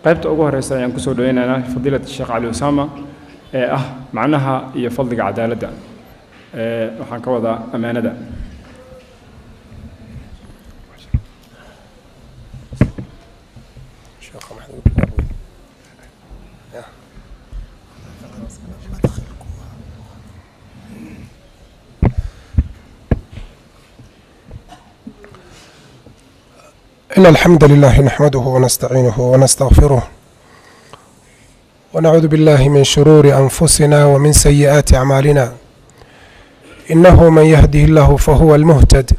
qaybta ugu horeysa ayaan ku soo dhaweynaynaa fadiilada Sheekh Ali Usama macnaha iyo fadliga cadaaladda waxaan ka wadaa amaanada إن الحمد لله نحمده ونستعينه ونستغفره ونعوذ بالله من شرور أنفسنا ومن سيئات أعمالنا إنه من يهده الله فهو المهتد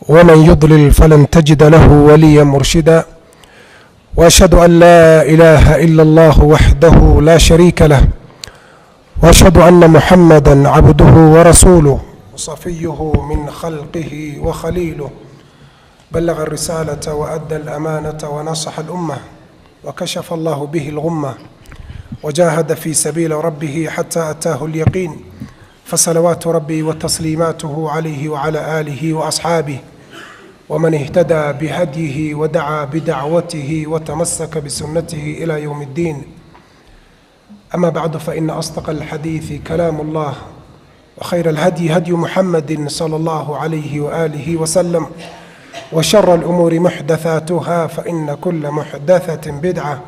ومن يضلل فلن تجد له وليا مرشدا وأشهد أن لا إله إلا الله وحده لا شريك له وأشهد أن محمدا عبده ورسوله وصفيه من خلقه وخليله بلغ الرسالة وأدى الأمانة ونصح الأمة وكشف الله به الغمة وجاهد في سبيل ربه حتى أتاه اليقين فصلوات ربي وتسليماته عليه وعلى آله وأصحابه ومن اهتدى بهديه ودعا بدعوته وتمسك بسنته إلى يوم الدين أما بعد فإن أصدق الحديث كلام الله وخير الهدي هدي محمد صلى الله عليه وآله وسلم وشر الأمور محدثاتها فإن كل محدثة بدعة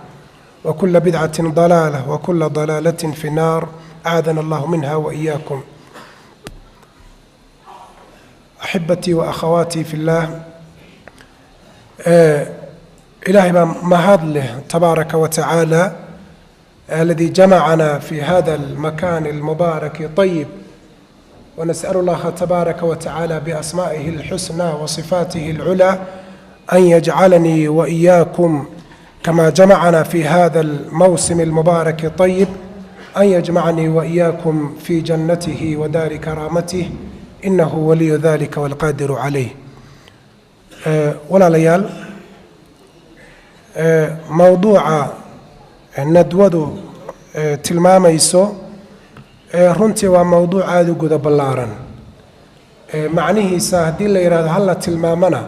وكل بدعة ضلالة وكل ضلالة في النار أعاذنا الله منها وإياكم. أحبتي وأخواتي في الله إلهي مهد له تبارك وتعالى الذي جمعنا في هذا المكان المبارك طيب ونسأل الله تبارك وتعالى بأسمائه الحسنى وصفاته العلى أن يجعلني وإياكم كما جمعنا في هذا الموسم المبارك الطيب أن يجمعني وإياكم في جنته ودار كرامته إنه ولي ذلك والقادر عليه. ولا ليال موضوع ندود تلماميسو runtii waa mowduuc aada u guda ballaaran macnihiisa haddii la yidhaahdo hal la tilmaamana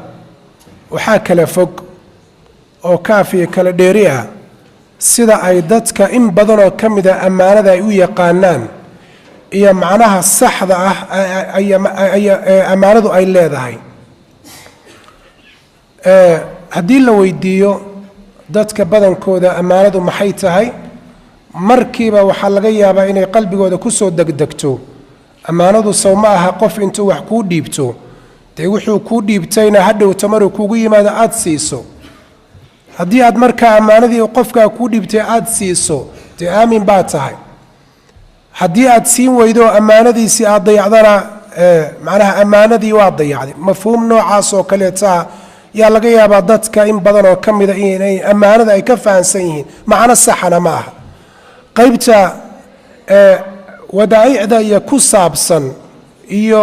waxaa kala fog oo kaafiya kala dheeri ah sida ay dadka in badan oo ka mida ammaanada ay u yaqaanaan iyo macnaha saxda ah ammaanadu ay leedahay haddii la weydiiyo dadka badankooda ammaanadu maxay tahay markiiba waxaa laga yaabaa inay qalbigooda ku soo degdegto ammaanadu sow ma aha qof intuu wax kuu dhiibto dee wuxuu kuu dhiibtayna hadhowta maruu kugu yimaado aada siiso haddii aad markaa ammaanadii qofkaa kuu dhiibtay aada siiso dee aamin baa tahay haddii aad siin weydo ammaanadiisii aad dayacdana macnaha ammaanadii waa dayacday mafhuum noocaas oo kaleeta yaa laga yaabaa dadka in badan oo ka mida inay ammaanada ay ka fahansan yihiin macno saxana ma aha qaybta wadaa'icda iyo ku saabsan iyo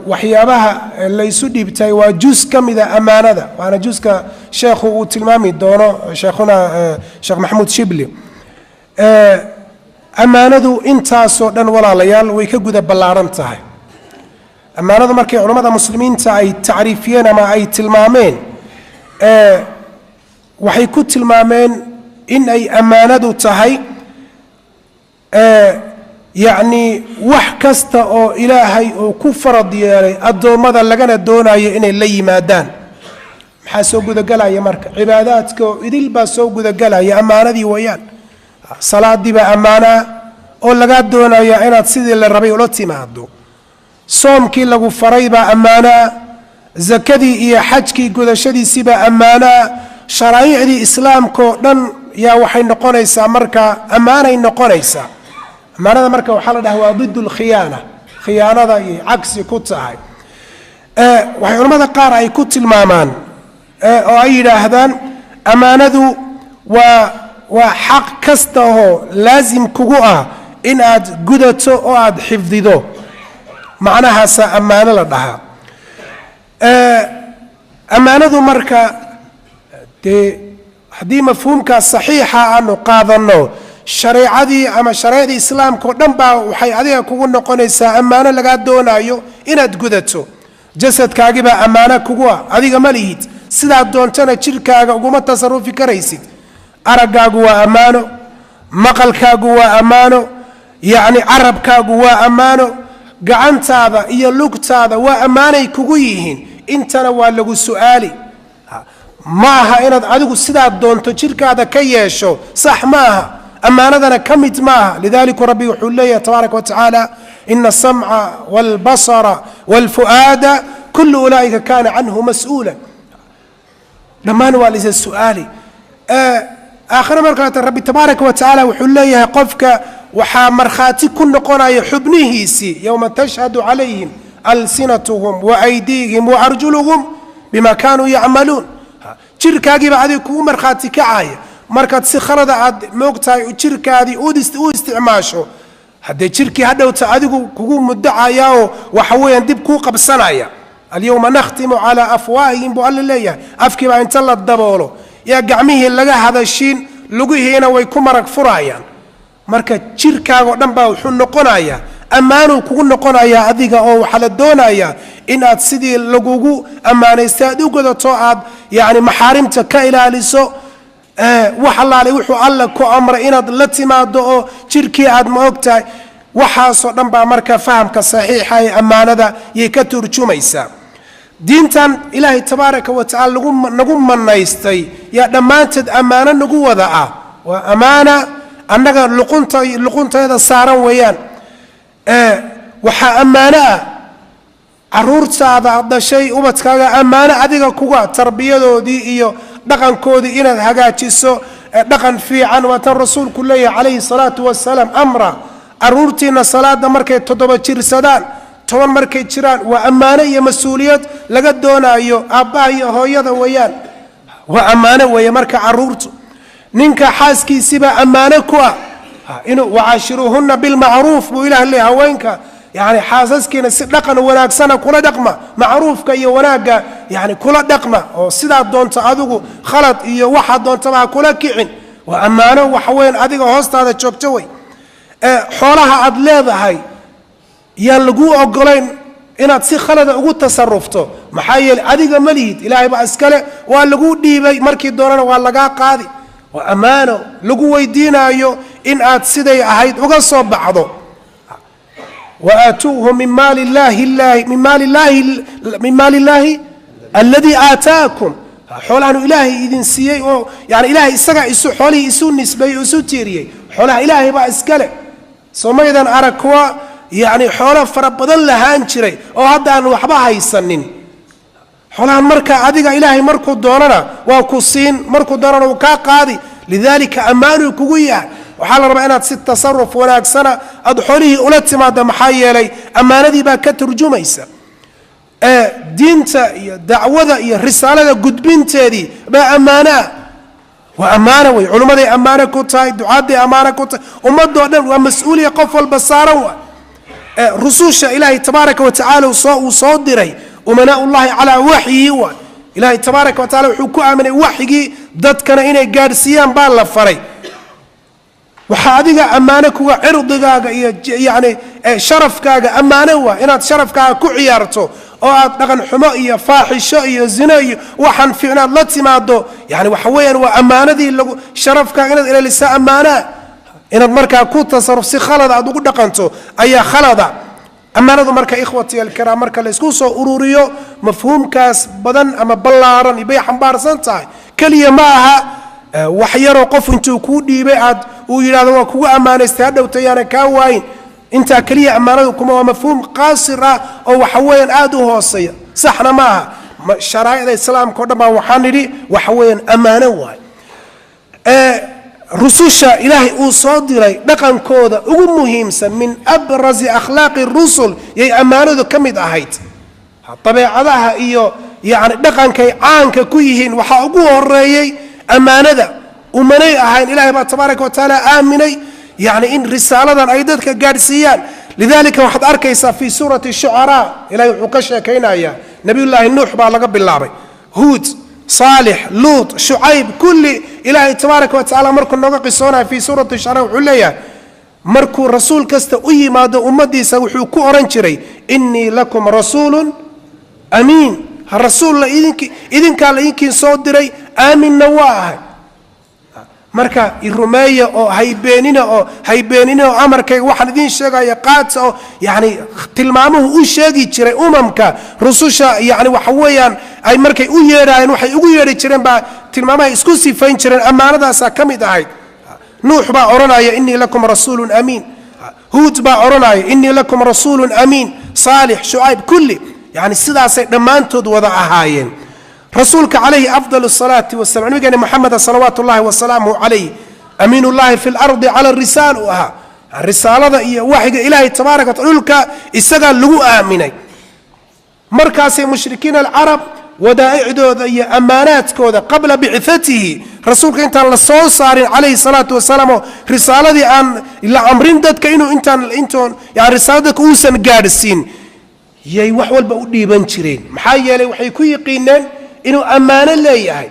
waxyaabaha la isu dhiibtay waa juz ka mida ammaanada waana juzka sheekhu uu tilmaami doono sheekhuna sheekh maxamuud shibli ammaanadu intaasoo dhan walaalayaal way ka guda ballaaran tahay ammaanadu markay culammada muslimiinta ay tacriifiyeen ama ay tilmaameen waxay ku tilmaameen in ay ammaanadu tahay yacni wax kasta oo ilaahay uu ku farad yeelay addoommada lagana doonayo inay la yimaadaan maxaa soo gudagelaya marka cibaadaadka oo idil baa soo gudagelaya ammaanadii weeyaan salaadii baa ammaanaa oo lagaa doonaya inaad sidii la rabay ula timaado soomkii lagu faray baa ammaanaa zakadii iyo xajkii gudashadiisii baa ammaanaa sharaa'icdii islaamka oo dhan yaa waxay noqonaysaa marka ammaanay noqonaysaa ammaanada marka waxaa la dhahaa waa ضد الkhiyaana khiyaanada iyo cagsi ku tahay waxay culamada qaar ay ku tilmaamaan oo ay yidhaahdaan ammaanadu waa xaq kasta oo laasim kugu ah in aad gudato oo aad xifdido macnahaasa ammaano la dhahaa ammaanadu marka dee haddii mafhuumkaas saxiixa aanu qaadanno shareecadii ama shareecadii islaamka oo dhan baa waxay adiga kugu noqonaysaa ammaano lagaa doonayo inaad gudato jasadkaagibaa ammaano kugu ah adiga ma lihid sidaad doontana jirkaaga uguma tasarufi karaysid araggaagu waa ammaano maqalkaagu waa ammaano yacni carabkaagu waa ammaano gacantaada iyo lugtaada waa ammaanay kugu yihiin intana waa lagu su'aali ma aha inaad adigu sidaad doonto jirkaada ka yeesho sax ma aha ammaanadana ka mid ma aha lidaalika rabbi wuxuu leeyahay tabaaraka wa tacaala ina asamca waalbasara waalfu'aada kullu ulaa'ika kaana canhu mas'uula dhammaan waa laysa su'aali aakhira markaata rabbi tabaaraka wa tacaala wuxuu leeyahay qofka waxaa markhaati ku noqonaya xubnihiisii yowma tashhadu calayhim alsinatuhum waaydiihim waarjuluhum bima kaanuu yacmaluun jirkaagiiba adiga kugu markhaati kacaya markaad si khalada aad moogtahay jirkaadii u isticmaasho haddee jirkii hadhowta adigu kugu mudacaya oo waxa weeyaan dib kuu qabsanaya alyowma nakhtimu calaa afwaahihim buu alla leeyahay afkiibaa inta la daboolo yaa gacmihii laga hadashiin lugihiina way ku marag furayaan marka jirkaagoo dhan baa wuxuu noqonayaa ammaanuu kugu noqonayaa adiga oo waxaa la doonayaa inaad sidii lagugu ammaanaystay aad u godato aad yacni maxaarimta ka ilaaliso wax allaale wuxuu alla ku amray inaad la timaado oo jirkii aad ma og tahay waxaasoo dhan baa marka fahamka saxiixa ee ammaanada yay ka turjumaysaa diintan ilaahay tabaaraka wa tacaala nagu manaystay yaa dhammaanteed ammaano nagu wada ah waa ammaana annaga luqunteeda saaran weeyaan waxaa ammaano ah caruurtaada aad dhashay ubadkaaga ammaano adiga kuga tarbiyadoodii iyo dhaqankoodii inaad hagaajiso dhaqan fiican waa tan rasuulku leeyahay calayhi salaatu wasalaam amra caruurtiina salaada markay 7 jirsadaan 10 markay jiraan waa ammaano iyo mas-uuliyad laga doonaayo aabbaha iyo hooyada weeyaan waa ammaano weeye marka caruurtu ninka xaaskiisiba ammaano ku ah inuu wacaashiruuhunna bilmacruuf buu ilaah leeyahay haweenka yani xaasaskiina si dhaqan wanaagsana kula dhaqma macruufka iyo wanaagga yani kula dhaqma oo sidaa doonta adigu khalad iyo waxa doontaba ha kula kicin waa ammaano waxa weyn adiga hoostaada joogto way xoolaha aad leedahay yaan lagu ogolayn inaad si khalada ugu tasarrufto maxaa yeelay adiga ma lihid ilaahay baa iskale waa lagu dhiibay markii doonana waa lagaa qaadi waa ammaano lagu weydiinayo in aad siday ahayd uga soo baxdo وآتوه من مال الله الذي آتاكم حولان إلهي إذن سيئي يعني إلهي إساقع إسو حولي إسو نسبي إسو تيريي حولها إلهي با إسكالي سوما إذن أركوا يعني حولا فربضان لهان جري أو هذا أن وحباها يسنين حولان مركا عديق إلهي مركو دوننا وكسين مركو دوننا وكا قادي لذلك أمانو كوية وحال ربا إناد ست تصرف وناك سنة أدحوليه أولاد ماذا محايا لي أمانة دي با كترجمة يسا دينتا دعوة رسالة قد بنتا دي با أمانة وأمانة وي علماء دي أمانة كتاي دعاة دي أمانة كتاي ومدو أدن ومسؤولية قف البصارة رسوش إلهي تبارك وتعالى وصادري ومناء الله على وحيه إلهي تبارك وتعالى وحكوها من وحيه ضد كان إني قارسيان بالا فري وحاديقا أمانك وعرضقا يعني شرفكا أمانة إناد شرفكا كعيارتو أو أدقن حمائية فاحشائية زنائية وحن في إناد لاتمادو يعني وحويا وأمانة دي شرفكا إناد إلى لساء أمانة إناد مركا كو تصرف سي خلطة أدو قد دقنتو أي خلطة أمانة مركا إخوتي الكرام مركا ليسكوسو أروريو مفهوم كاس بدن أما بلاران يبي حنبار سنتاي كلية معها waxyaro qof intuu ku dhiibay aad uu yiraahdo waa kugu amaanaystay hadhow tayana ka wayn inta kaliya amaanadu kuma waa mafhuum qaasir ah oo waxa weeyaan aad u hooseeya saxna ma aha sharaa'icda islaamka oo dhan waxaan nidhi waxa weeyaan amaano waay rususha ilaahay uu soo diray dhaqankooda ugu muhiimsan min abrazi akhlaaqi rusul yay amaanadu kamid ahayd tabiicadaha iyo yani dhaqankay caanka ku yihiin waxa ugu horeeyay أمانة ومني أهين إلهي بقى تبارك وتعالى آمني يعني إن رسالة أيضاك قارسيان لذلك واحد أركيس في سورة الشعراء إلهي وقشة كينا يا نبي الله النوح بقى لقب الله هود صالح لوط شعيب كل إلهي تبارك وتعالى مركو نوقع صونا في سورة الشعراء وعليا مركو رسول كست أي ماذا أمدي سوحو كورنشري إني لكم رسول أمين الرسول إذن كان يمكن صدري آمن نواه marka irumeeya oo haybeenina oo amarkayga waxaan idin sheegaya qaadsa oo yani tilmaamuhu u sheegi jiray umamka rususha yani waxa weeyaan ay markay u yeedhaayeen waxay ugu yeedhi jireen baa tilmaamaha isku sifayn jireen ammaanadaasa ka mid ahayd nuux baa odhanaya innii lakum rasuulun amiin huud baa odhanaya innii lakum rasuulun amiin saalix shucayb kulli yani sidaasay dhammaantood wada ahaayeen rasuulka calayhi afdal الصalaati wasalam nabigeena moxameda salawaatu ullahi wasalaamuhu calayh amiin ullahi fi lardi cala risaal u ahaa risaalada iyo waxyiga ilaahay tabaaraka wa taala dhulka isagaa lagu aaminay markaasay mushrikiin alcarab wadaa'icdooda iyo ammaanaadkooda qabla bicatihi rasuulka intaan la soo saarin calayhi salaatu wasalaam oo risaaladii aan la amrin dadka intoon yani risaaladadka uusan gaadhsiin yay wax walba u dhiiban jireen maxaa yeelay waxay ku yiqiineen inuu ammaano leeyahay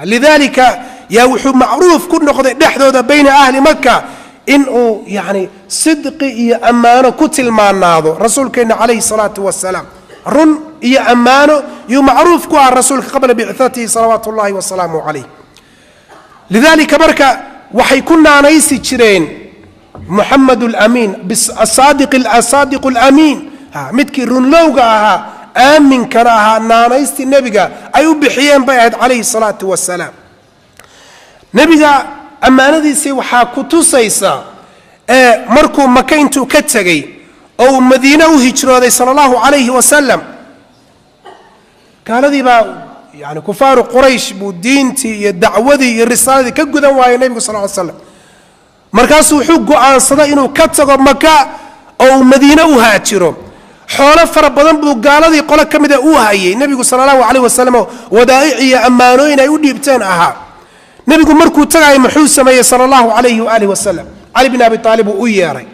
lidaalika yaa wuxuu macruuf ku noqday dhexdooda bayna ahli maka inuu yani sidqi iyo ammaano ku tilmaanaado rasuulkeenna calayhi salaatu wasalaam run iyo ammaano yuu macruuf ku ah rasuulka qabla bicatihi salawaatu ullahi wasalaamu calayh lidaalika marka waxay ku naanaysi jireen muxamed alamiin asaadiq alamiin midkii runlowga ahaa aaminkana ahaa naanaystii nebiga ay u bixiyeen bay ahayd calayhi salaatu wasalaam nebiga ammaanadiisii waxaa ku tusaysa markuu maka intuu ka tegey oo uu madiine u hijrooday sala allahu calayhi wasalam gaaladii baa yani kufaaru quraysh buu diintii iyo dacwadii iyo risaaladii ka gudan waayay nebigu sal ly slam markaasuu wuxuu go'aansaday inuu ka tago maka oo uu madiine u haajiro xoolo fara badan buu gaaladii qolo ka mida u hayay nebigu sala allahu calayh wasalam oo wadaa'ic iyo ammaanooyin ay u dhiibteen ahaa nebigu markuu tagayay muxuu sameeyey sala allahu calayhi waaalih wasalam cali bin abi aalib uu u yeeray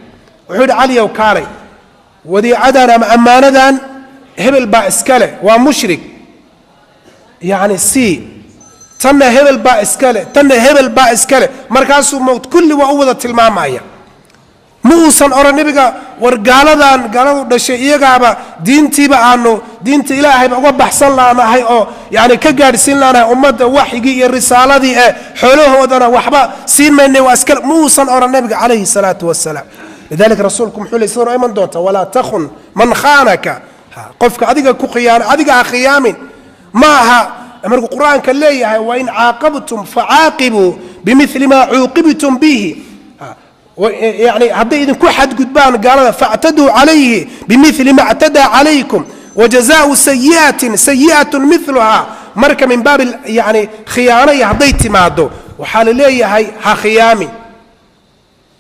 wuxuu yidhi caliyow kaalay wadiicadan ama ammaanadan hebel baa iska leh waa mushrik yani tanna hebel baa iska leh tanna hebel baa iska leh markaasuu mowt kulli waa u wada tilmaamaya ma uusan oran nebiga war gaaladu dhashay iyagaaba diinta ilaahayba uga baxsan laanahay oo yani ka gaadhsiin laanahay ummadda waxyigii iyo risaaladii ee xoolahoodana waxba siin maynay waa iskale ma uusan oran nebiga calayhi salaatu wasalaam lidalika rasuulku muxuu ley sidoo iman doonta walaa takhun man khaanaka qofka adiga ku khiyaano adiga ha khiyaamin ma aha markuu qur-aanka leeyahay wain caaqabtum facaaqibuu bimili maa cuuqibtum bihi yani hadday idinku xadgudbaan gaalada faactaduu calayhi bimili ma ctadaa calaykum wajazaau sayi'atun miluhaa marka min baabi yani khiyaanaya hadday timaado waxaa la leeyahay ha khiyaamin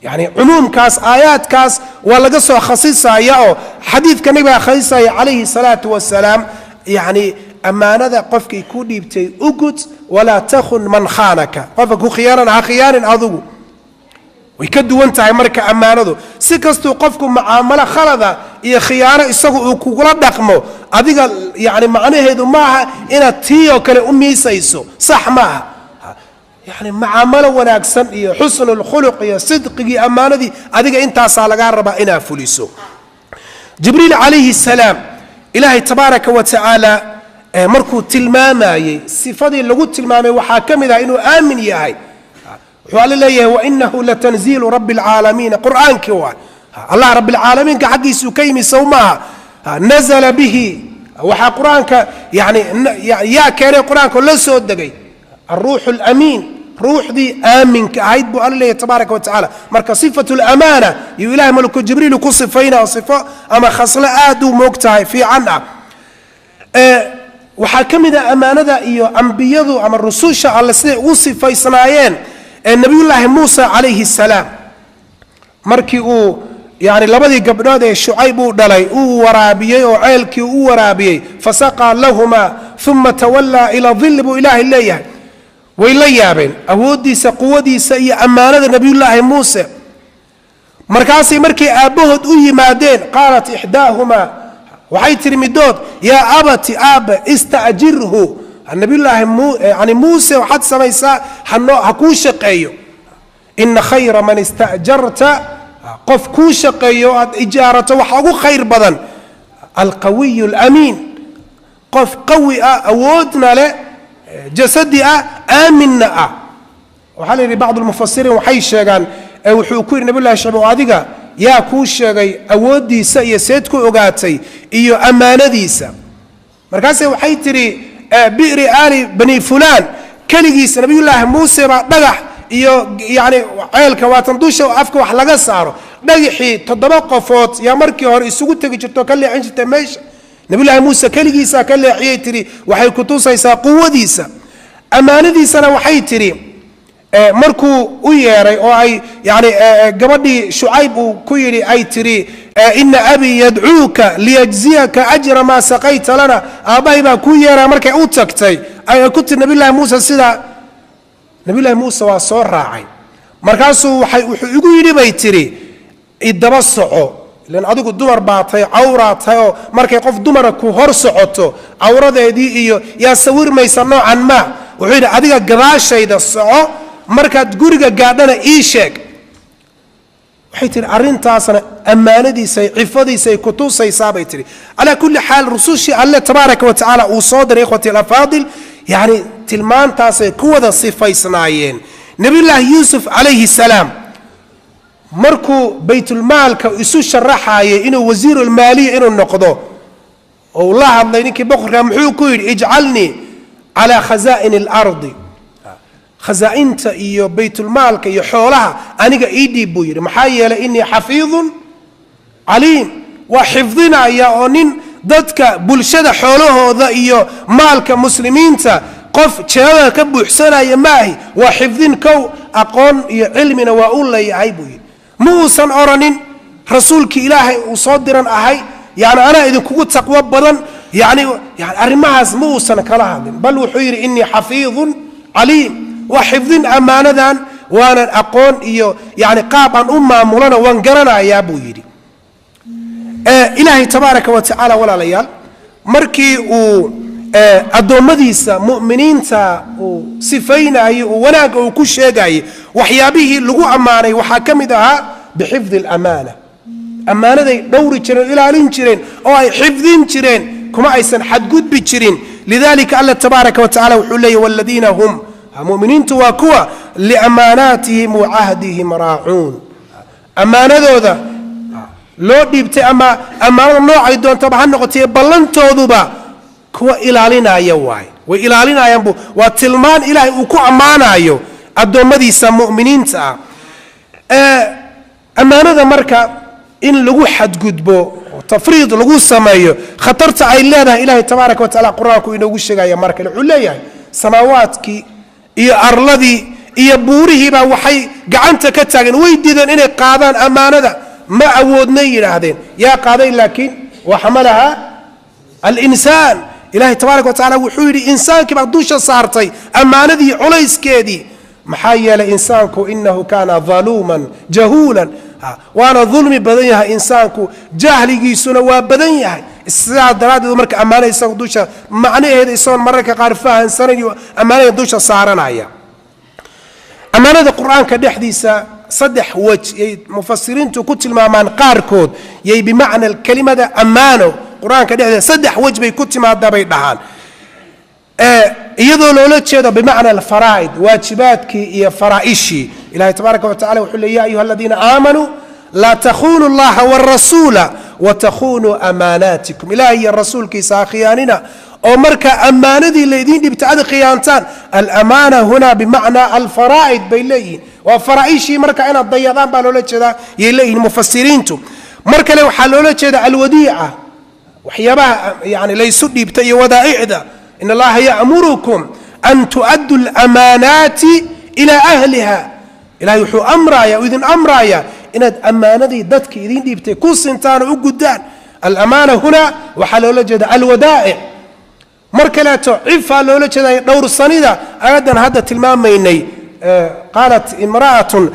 yani cumuumkaas aayaadkaas waa laga soo khasisaya oo xadiidka nabigaa khasisaya calayhi salaatu wasalaam yani ammaanada qofkay ku dhiibtay ugud walaa takhun man khaanaka qofka ku khiyaanana ha khiyaanin adugu way ka duwan tahay marka ammaanadu si kastuu qofku mucaamalo khalada iyo khiyaano isagu uu kugula dhaqmo adiga yani macnaheedu maaha inaad tii oo kale u miisayso sax maaha yani mucaamalo wanaagsan iyo xusnu lkhuluq iyo sidqigii ammaanadii adiga intaasaa lagaa rabaa inaad fuliso jibriil calayhi salaam ilaahay tabaaraka wa tacaala markuu tilmaamayey sifadii lagu tilmaamay waxaa ka mid ah inuu aamin yahay wuxuu alla leeyahay wainahu latanziilu rabbi alcaalamiina qur'aankii waa allah rabbi alcaalamiinka xaggiisuu ka yimi sow maaha nazala bihi waxaa qur-aanka yani yaa keenay qur-aanka la soo degay alruuxu alamiin ruuxdii aaminka ahayd buu alla leeyahay tabaaraka wa tacaala marka sifatu lamaana iyo ilahay malaku jibriilu ku sifaynaa sifo ama khaslo aad u moog tahay fiican ah waxaa ka mid ah ammaanada iyo ambiyadu ama rususha alle siday ugu sifaysnaayeen nabiyullaahi muusa calayhi salaam markii uu yani labadii gabdhood ee shucayb uu dhalay uu waraabiyey oo ceelkii u waraabiyey fasaqaa lahumaa uma tawallaa ila dilli buu ilaahay leeyahay way la yaabeen awooddiisa quwadiisa iyo ammaanada nabiyullaahi muuse markaasay markay aabbahood u yimaadeen qaalat ixdaahumaa waxay tihi midood yaa abati aabbe ista'jirhu nabiyullaahi yani muuse waxaad samaysaa ha kuu shaqeeyo ina khayra man ista'jarta qof kuu shaqeeyo o aad ijaarato waxa ugu khayr badan alqawiyu alamiin qof qawi ah awoodna leh jasadi ah aaminna ah وحال يري بعض المفسرين وحي شيغان wuxuu ku yiri nabi ilaahay shabo adiga yaa ku sheegay awoodiisa iyo seedku ogaatay iyo amaanadiisa markaas waxay tiri bi'ri ali bani fulan kaligiisa nabi ilaahay muuse ba dhagax iyo yaani ceelka waatan dusha afka wax laga saaro dhagaxii 7 qofood yaa markii hore isugu tagi jirto ka leexin jirtay meesha nabi ilaahay muuse kaligiisa ka leexiyay tiri waxay ku tusaysaa quwadiisa amaanadiisana waxay tiri markuu u yeeray oo ay yaani gabadhii shucayb uu ku yiri ay tiri inna abi yad'uuka liyajziyaka ajra ma saqayta lana aabay ba ku yeeray markay u tagtay ay ku tiri nabi ilaahay muuse sida nabi ilaahay muuse waa soo raacay markaasuu wuxuu igu yiri bay tiri idaba soco leen adigu dumar baatay awraatay oo markay qof dumar ku hor socoto awradeedii iyo yaa sawirmaysa noocan ma wuxuu yiri adiga gadaashayda soco markaad guriga gaadhana ii sheeg waxay tiri arintaasna amaanadiisa cifadiisa ku tusaysaa bay tiri ala kulli xaal rusushi Allah tabaaraka wa taala uu soo diray ikhwati al-afadil yani tilmaantaas ay ku wada sifaysnaayeen nabi ilaahi yuusuf alayhi salaam markuu baytul maalka isu sharaxaayay inuu wasiirul maaliya inuu noqdo oo la hadlay ninkii boqorka muxuu ku yiri ij'alni ala khaza'in al-ardi خزائنتا iyo baytul maalka iyo xoolaha aniga ii dhiib buu yiri maxaa yeelay inni xafiidun aliim wa xifdinaya oo nin dadka bulshada xoolahooda iyo maalka muslimiinta qof jeeda ka buuxsanaya maahi wa xifdin kow aqoon iyo cilmina waa u leeyahay buu yiri muusan oranin rasuulki ilaahay uu soo diran ahay yaani ana idin kugu taqwa badan yaani arimahaas muusan kala hadin bal wuxuu yiri inni xafiidun aliim وحفظين أمانة وانا أقول إيو يعني قابا مولنا وانقرنا يا أبو يري إلهي تبارك وتعالى ولا ليال مركي أدو مديسة مؤمنين تا صفين وناق وكل شيء وحيابيه لغو أماني وحاكم دها بحفظ الأمانة أمانة دي دوري تشرين إلى لين أو أي حفظين تشرين كما أيسن حد قد بتشرين لذلك الله تبارك وتعالى وحلي والذين هم مؤمنين تواكوا لأماناتهم وعهدهم راعون أمانة ذا لو ديبت أمانة نوع يدون طبعا نقطة بلنتو ذبا كوا إلالينا يواي وإلالينا ينبو وتلمان إلهي وكو أمانة يو أدو مديسة مؤمنين تا أمانة ذا مركا إن لغو حد قدبو وتفريض لغو سمايو خطرت عيلانا إلهي تبارك وتعالى قرآنكو إنو وشيغا يا مركا العليا سماواتكي iyo arladii iyo buurihiiba waxay gacanta ka taagan way diidan inay qaadaan amaanada ma awoodna yiraahdeen yaa qaaday laakiin waxamalaha al-insaan ilaahi tabaaraka wa taala wuxuu yiri insaanki baa dusha saartay amaanadii culayskeedii maxaa yeelay insaanku innahu kana zaluman jahulan waana dhulmi badan yahay insaanku jahligiisuna waa badan yahay sidaa daraaddeed marka amaanada isagu dusha macnaheeda isoo mararka qaar fahansanayo amaanada dusha saaranaya amaanada quraanka dhexdiisa saddex waj ay mufassiriintu ku tilmaamaan qaarkood yay bimaana kalimada amaano quraanka dhexdiisa saddex waj bay ku timaadaa bay dhahaan iyadoo loola jeedo bimaana al-faraa'id waajibaadkii iyo faraa'ishi ilaahay tabaaraka wa taala wuxuu leeyahay ayuha alladina aamanu لا تخونوا الله والرسول وتخونوا أماناتكم إلهي الرسول كيسا خياننا أو مركا أمانة الذين ابتعد خيانتان الأمانة هنا بمعنى الفرائض بيليه وفرائشي مركا أنا الضيضان بالولا جدا يليه المفسرين مركا لو حلولا جدا الوديعة وحيابها يعني ليسوا يبتعي ودائع ذا إن الله يأمركم أن تؤدوا الأمانات إلى أهلها إلهي يحو أمرايا وإذن أمرايا إن أمانة دتك إذن ديبتي كوسنتان وقدان الأمانة هنا وحلولا جدا الودائع مركلاتو عفا لولا جدا دور الصنيدة أيضا هذا تلمام ميني قالت امرأة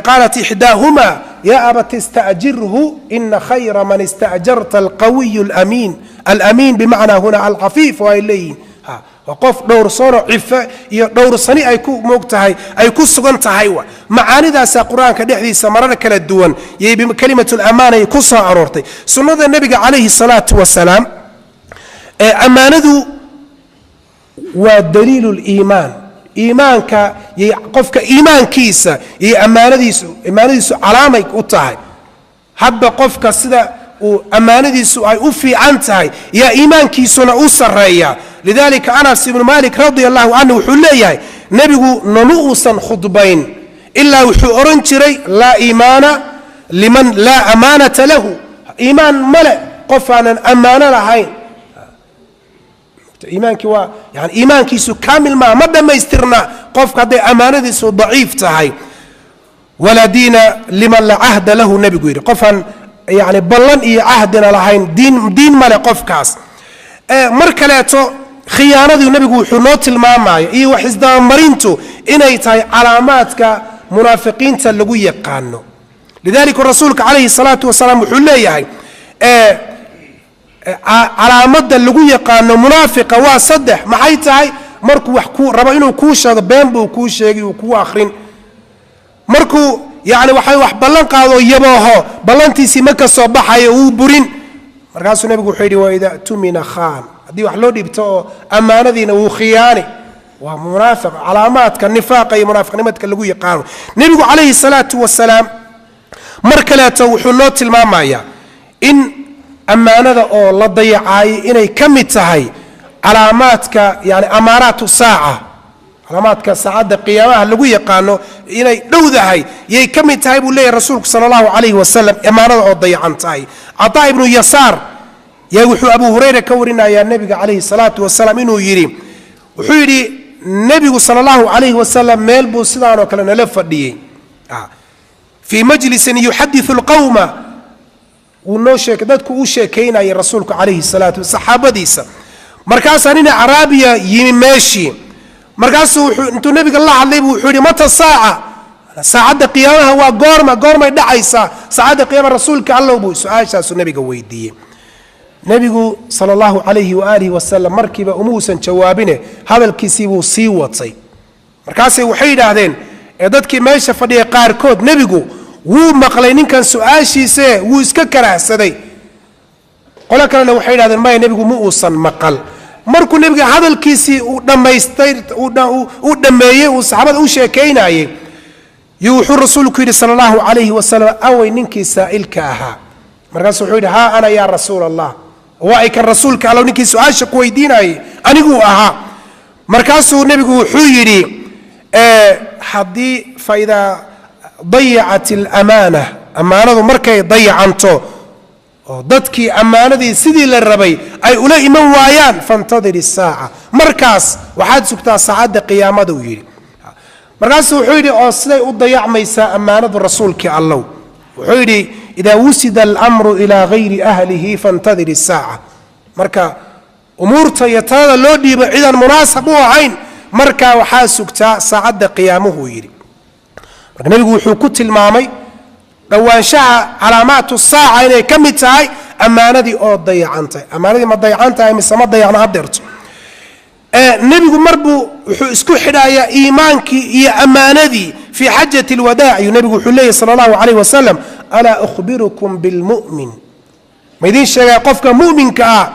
قالت إحداهما يا أبت استأجره إن خير من استأجرت القوي الأمين بمعنى هنا العفيف وإليه وقف دور صور عفا دور صني أي كو موقتهاي أي كو سجنتهاي معاني ذا سقران كدحدي سمرنا كلا الدون يبي كلمة الأمانة يكسر عرورتي سنة النبي عليه الصلاة والسلام أمانة ودليل الإيمان iimaanka iyo qofka iimaankiisa iyo amaanadiisu calaamay u tahay hadba qofka sida uu amaanadiisu ay u fiican tahay ya iimaankiisuna u sareeya lidalika Anas ibn Malik radiyallahu anhu wuxuu leeyahay nabigu nama uusan khudbayn illa wuxuu oran jiray la iimaana liman la amaanata lahu iimaan mala qofaan amaana lahayn iimaanki waa yani iimaankiisu kaamil ma dhamaystirna qofka haday amaanadiisu daciif tahay wala diina liman la ahda lahu nabigu yiri qofan يعني بلن إيه عهدنا لهين دين ماله قفكاس مركلته خيانة النبي يقول حنوت المامعي إيه وحزدان مرينتو إن يتاي علامات كمنافقين تلقوا يقانو لذلك الرسول عليه الصلاة والسلام حليه علامات اللقوا يقانو منافق وصدح ما حيتاي مركو وحكو ربعينو كوشا بينبو كوشا وكو آخرين مركو يعني waxay wax ballan qaado yabaho ballantiisi ma ka soo baxay uu burin markaas nabigu wuxuu yiri waa ida tumina khan hadii wax loo dhibto amaanadiina uu khiyaani waa munaafiq calaamaadka nifaaqa iyo munaafiqnimadka lagu yaqaan nabigu kaleey salaatu wasalaam markaleeto wuxuu noo tilmaamayaa in amaanada oo la dayacay inay kamid tahay calaamaadka yani amaaratu saa'a علامات سعادة قيامها لقوا يقانو إني دودهاي يكمل تايب الله رسولك صلى الله عليه وسلم إمارة عضي عن تاي عطاء بن يسار يوحو أبو هريرة كورنا يا النبي عليه الصلاة والسلام إنه يري وحيري النبي صلى الله عليه وسلم ميلبو سلان وكلنا لفديه في مجلس يحدث القوم ونوشك ذاتك وشكينا يا رسولك عليه الصلاة والسلام صحابة ديسا مركز أننا عربية يمشي مركز انتو نبي الله عليه وحوري متى الساعة ساعة قيامها هو قورما يدعيسا ساعة قيام الرسول كالله بو سؤال شاسو نبي قويديه نبي صلى الله عليه وآله وسلم مركب أموسا جوابينه هذا الكسيب سيوطي مركز وحيد هذين ادادكي ماشا فدي قاركود نبي وو مقلينين كان سؤال شيسي وو اسككرا سدي قولا كان وحيد هذين ما نبي مؤوسا مقل markuu nabiga hadalkiisi uu dhameeyay uu saxaabada u sheekeynayay yuuxu rasuulku yiri sallallahu alayhi wa sallam away ninkii saa'ilka aha markaas wuxuu yiri ha ana ya rasuul allah wa ay ka rasuulka allah ninkii su'aasha ku weydiinayay anigu aha markaas uu nabigu wuxuu yiri hadii faida ضيعت الامانه amaanadu markay dayacanto dadkii amaanadii sidii la rabay ay ula iman waayaan fantadir as-saa'a markaas waxaad sugtaa saacada qiyaamada uu yiri markaas wuxuu yiri oo siday u dayacmaysa amaanadu rasuulka allah wuxuu yiri ida wusida al-amru ila ghayri ahlihi fantadir as-saa'a marka umurta yatada loo dhiibo ciidan munaasab u ahayn marka waxaad sugtaa saacada qiyaamuhu yiri marka nabigu wuxuu ku tilmaamay dhawaanshaha calaamaatu saaca inay ka mid tahay amaanadii oo dayacantay amaanadii ma dayacantahay mise ma dayacna hadeerto nabigu marbu wuxuu isku xidhayaa iimaankii iyo amaanadii fi xajati alwadaa iyo nabigu wuxuu leeyahay sallallahu alayhi wasallam ala akhbirukum bilmu'min ma idin sheegay qofka mu'minka ah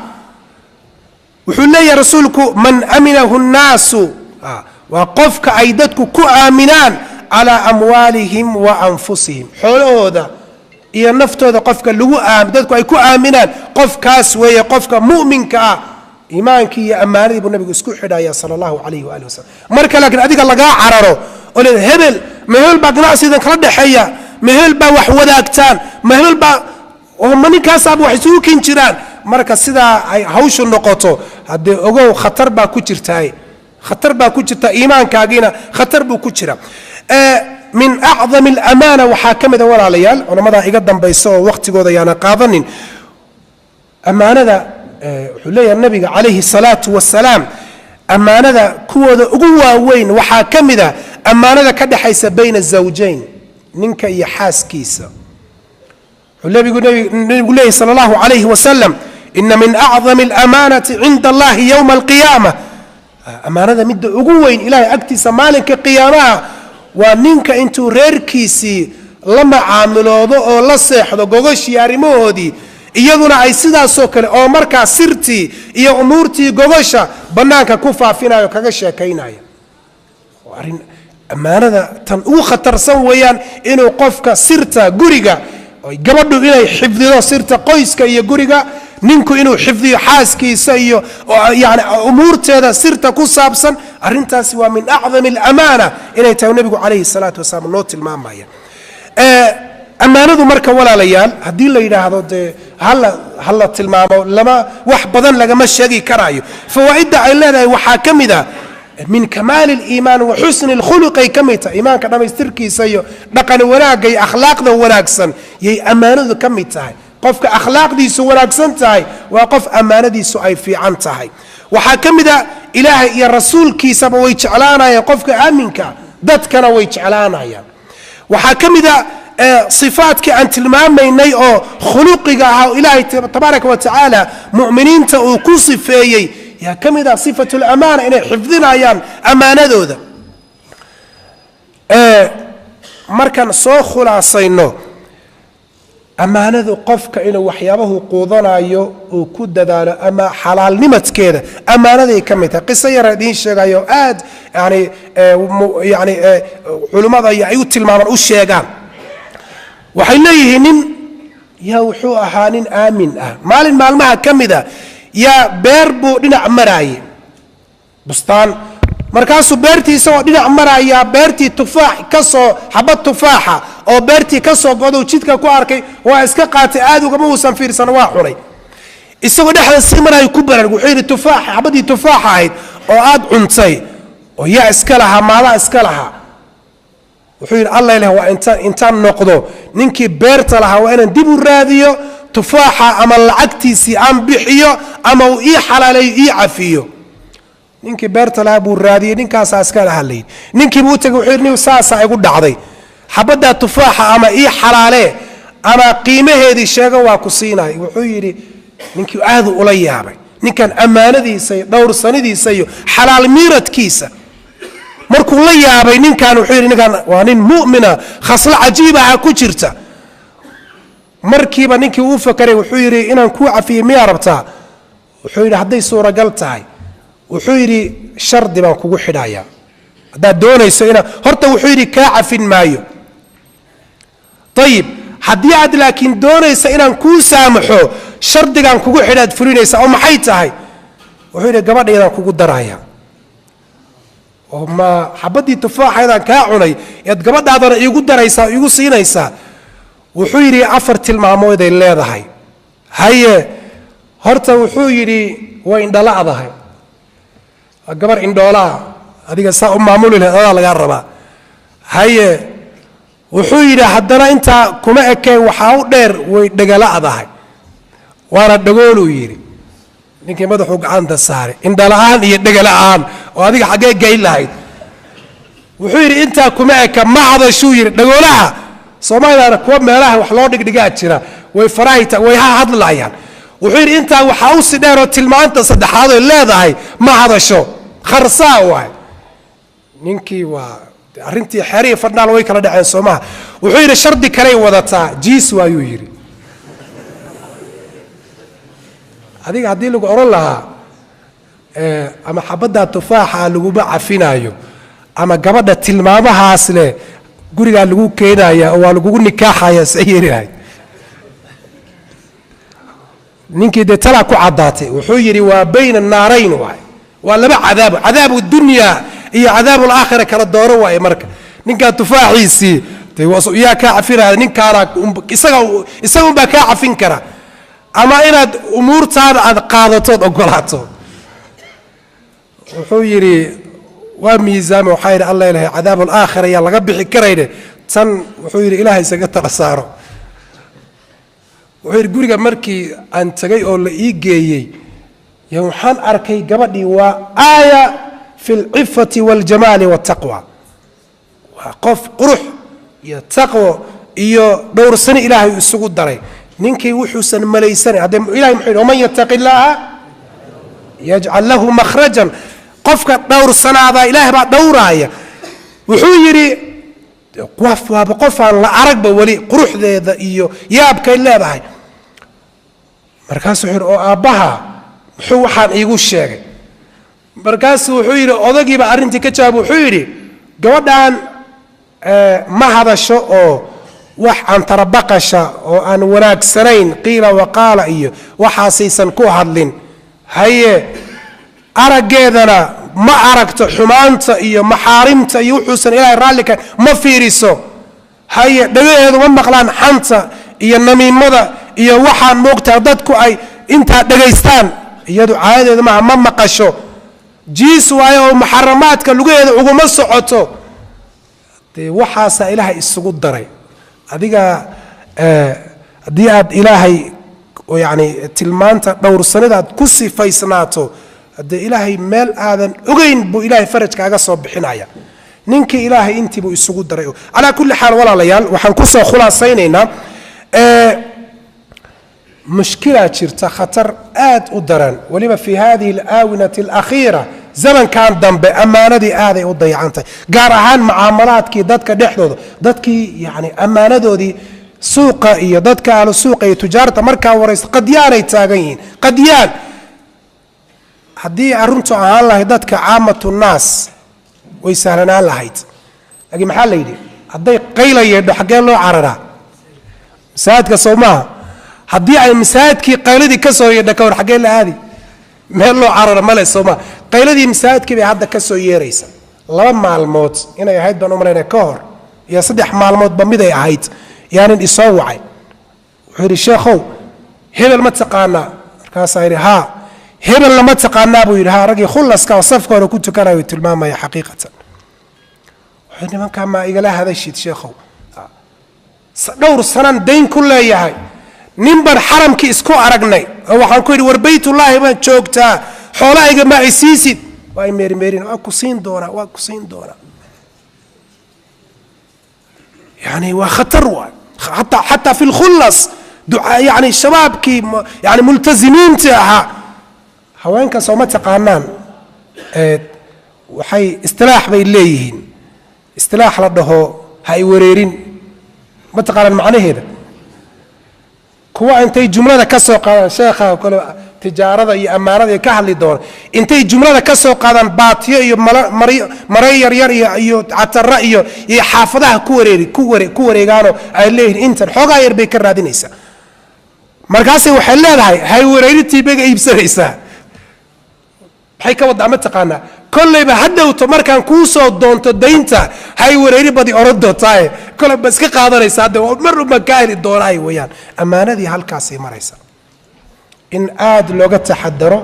wuxuu leeyahay rasuulku man aminahu an-naasu wa qofka ay dadku ku aaminaan على أموالهم وأنفسهم حولودا إيه نفتودا قفك لغو دادكو أي كو آمنان قف كاس ويا قفك مؤمن كا إيمانك يا أماني بو نبي اسكو حدايا صلى الله عليه وآله وسلم مركا لكن أديك الله قاع عرارو قول هبل مهل با قناع سيدان كرد حيا مهل با وحودا أكتان مهل با ومني كاساب وحسوكين جيران مركا سيدا هوش النقطو هدي أغو خطر با كجرتاي خطر با كجرتا إيمان كاقينا خطر بو كجرتا من أعظم الأمانة وحاكمة ولا ليال أنا ماذا يقدم بيسوى وقت جودا يعني قاضن أمانة حلي النبي عليه الصلاة والسلام أمانة كودا قوة وين وحاكمة أمانة كده حيث بين الزوجين ننك يحاس كيسا النبي يقول صلى الله عليه وسلم إن من أعظم الأمانة عند الله يوم القيامة أمانة مد قوين إلهي أكتس مالك قيامها وننك انتو ريركيسي لما عاملوضو او لصيحدو غوغوشي arrimahoodii iyaduna ay sidaas oo kale oo marka sirti iyo umurti gogosha banaanka ku faafinayo kaga sheekaynayo arrin ammaanada tan ugu khatarsan weeyaan inuu qofka sirta guriga gabadhu inay xifdido sirta qoyska iyo guriga ninku inuu xifdiyo xaaskiisa iyo yani umuurteeda sirta ku saabsan arrintaasi waa min acdami alamaana inay tahay nebigu calayhi salaatu wasalaam noo tilmaamaya ammaanadu marka walaalayaal haddii la yidhaahdo dee hala tilmaamo wax badan lagama sheegi karaayo fawaa'idda ay leedahay waxaa ka mid ah min kamaali aliimaan wa xusni alkhuluqay ka mid tahay iimaanka dhammaystirkiisa iyo dhaqan wanaagga iyo akhlaaqda wanaagsan yay ammaanadu ka mid tahay qofka akhlaaqdiisu wanaagsan tahay waa qof ammaanadiisu ay fiican tahay waxaa ka mid ah ilaahay iyo rasuulkiisaba way jeclaanayaan qofka aaminka dadkana way jeclaanayaan waxaa ka mid ah صفاتك أن تلماميني أو خلقها أو إلهي تبارك وتعالى مؤمنين تأوكوصف فيي يا كم إذا صفة الأمانة إن حفظنا أيام أمانة ذوذا مركان صوخ العصينو أمانة ذو قفك إنه وحيابه قوضنا أيو وكود ذا أما حلال نمت كذا أمانة ذي كمتها قصة يردين شيئا أيو آد يعني علماء أيو تلمامان أشياء waxay leeyihiin nin yaa wuxuu ahaa nin aamin ah maalin maalmaha ka mid ah yaa beer buu dhinac maraaye bustaan markaasuu beertiisa oo dhinac maraya beertii tufaax ka soo xabad tufaaxa oo beertii ka soo go'do jidka ku arkay waa iska qaatay aad ugama uusan fiirsan waa xunay isagoo dhexda si maray ku baran wuxuu yiri tufaax xabadii tufaaxa ahayd oo aad cuntay oo yaa iska lahaa maala iska lahaa wuxuu yiri Allah ilaahay waa intaan noqdo ninkii beerta lahaa waa inaan dib u raadiyo tufaaxa ama lacagtiisii aan bixiyo ama uu ii xalaaleeyo ii cafiyo ninkii beerta lahaa buu raadiyay ninkaas iska lahayn ninkii buu tagay wuxuu yiri saasa igu dhacday xabada tufaaxa ama ii xalaale ama qiimaheedii sheego waa ku siinay wuxuu yiri ninkii aad u la yaabay ninkan amaanadiisa dhowrsanidiisa iyo xalaal miiradkiisa markuu la yaabay ninkan wuxuu yiri ninkan waa nin mu'mina khasla ajiiba ku jirta markiiba ninkii uu fakaray wuxuu yiri inaan ku cafiyo miya rabtaa wuxuu yiri haday suuragal tahay wuxuu yiri shardi baan kugu xidhaya hadaa doonayso ina horta wuxuu yiri ka cafin maayo طيب haddii aad laakiin doonayso inaan ku saamaxo shardigan kugu xidhaad fulinaysa oo maxay tahay wuxuu yiri gabadheedan kugu daraya وما حبدي تفاح أيضا كاعني يتقبض هذا يقول دريسا يقول سينيسا وحيري عفرت المعمود اللي هاي هاي هرت وحيري وين دلع هاي الجبر إن دلع هذيك الساعة معمول له هذا الجربة هاي وحيري حدنا أنت كم أكي وحاول دير ويدجلع هاي وأنا دقولو يري ninkii madaxu gacanta saaray indhalaan iyo dhagalaan oo adiga xagee gay lahayd wuxuu yiri inta kuma eka ma hadashu yiri dhagoolaha Soomaaliya kuwa meelaha wax loo dhigdhigaa jira way faraayta way hadlayaan wuxuu yiri inta waxa uu si dheer oo tilmaanta saddexaad oo leedahay ma hadasho kharsaa waay ninkii waa arrintii xariif fadnaal way kala dhaceen Soomaaliya wuxuu yiri shardi kale wadataa jiis waayuu yiri adiga hadii lagu oran lahaa ama xabada tufaaxa lagu bacafinayo ama gabadha tilmaamahaas leh guriga lagu keenaya oo lagu nikaaxaya sayirahay ninkii de tala ku cadaatay wuxuu yiri waa bayna naarayn waa laba cadaabu dunya iyo cadaabu aakhirah kala dooro waay marka ninka tufaaxiisi yaa ka cafiraya ninkaana isaga baa ka cafin kara ama inaad umuurtaada aad qaadato ogolaato wuxuu yiri waa miisaan waxa yiri Allah ilaahay cadaab al-aakhirah ya laga bixi karayde tan wuxuu yiri ilaahay isaga tala saaro wuxuu yiri guriga markii aan tagay oo la ii geeyay ya waxaan arkay gabadhii waa aaya fil ifati wal jamal wat taqwa wa qof qurux iyo taqwa iyo dhowrsan ilaahay isugu daray ninkii wuxuusan malaysan hadda ilaahay muxuu man yattaqillaha yaj'al lahu makhrajan qofka dhowrsanaada ilaahay baa dhowraaya wuxuu yiri qof aan la aragba wali quruxdeeda iyo yaabka leedahay markaas wuxuu oo aabaha waxaan iigu sheegay markaas wuxuu yiri odagiiba arintii ka jawaab wuxuu yiri gabadhan ma hadasho oo wax aan tarabaqasha oo aan wanaagsanayn qiila waqaala iyo waxaasaysan ku hadlin haye araggeedana ma aragto xumaanta iyo maxaarimta iyo wuxuusan ilaahay raalli ka ma fiiriso haye dhagaheedu ma maqlaan xanta iyo namiimada iyo waxaan moogtaa dadku ay intaa dhagaystaan iyadu caadadeedu maaha ma maqasho jiis waayo oo muxaramaadka lugaheeda uguma socoto dee waxaasaa ilaahay isugu daray adiga haddii aad ilaahay yani tilmaanta dhowrsanidaad ku sifaysnaato haddee ilaahay meel aadan ogeyn buu ilaahay farajkaaga soo bixinaya ninkii ilaahay intii buu isugu daray calaa kulli xaal walaalayaal waxaan kusoo khulaasaynaynaa mushkilaa jirta khatar aad u daran waliba fi hadihi alaawinati alakhiira zamankan dambe ammaanadii aaday u dayacantahay gaar ahaan mucaamalaadkii dadka dhexdooda dadkii yani ammaanadoodii suuqa iyo dadka ahlu suuqa iyo tujaarta markaa waraysa qadyaanay taagan yihiin qadyaan haddii arrintu ahaan lahayd dadka caamatu nnaas way sahlanaan lahayd laakiin maxaa la yidhi hadday qayla yeedho xaggee loo cararaa masaajidka soo maaha haddii ay masaajidkii qayladii ka soo yeedha ka hor xaggee la aadi meel loo carara male soo maaha qayladii masaajidkii bay hadda ka soo yeeraysa 2 maalmood inay ahayd baan u malaynaya ka hor iyo 3 maalmoodba miday ahayd yaanin isoo wacay wuxuu yidhi sheekhow hebel ma taqaanaa markaasaa yidhi haa hebel lama taqaanaa buu yidhi haa raggii khullaska oo safka hore ku tukanayo tilmaamaya xaqiiqatan wuxuu nimankaa maa igala hadashid sheekhow dhowr sanan dayn ku leeyahay nin baan xaramkii isku aragnay oo waxaan ku yidhi war baytullaahi baan joogtaa xoolahayga ma ay siisid waa ay meerimeerin waa ku siin doonaa waa ku siin doonaa يعني وخطر حتى في الخلص يعني الشباب كي يعني ملتزمين تاعها هوين كسو ما تقانان وحي استلاح بيليهن استلاح لده هاي وريرين ما تقانان معنى هذا كوا انتي جملة كسو قادان شيخة وكل تجارة يا أمانة يا كهل دور انتي جملة كسو قادان باطية يا مرير يا عترة يا حافظها كوري قالوا عليه انت حقا يربي كرادينيسا مركاسي وحلال هاي وريرتي بقى يبسريسا حيك وضع ما تقانا كل يبقى حدا وتمركان كوسو دونتو دينتا هاي وريري بدي أردو تاي كل بس كقادر يساعده ومروا مكاين الدوراي ويان أمانة دي هالكاسي مريسا إن آد لوغة تحدروا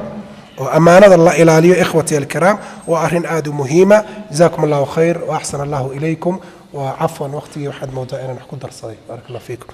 وأمانة الله إلى عليه إخوتي الكرام وأرهن آد مهمة جزاكم الله خير وأحسن الله إليكم وعفوا وقتي وحد موضوعنا نحكو درس بارك الله فيكم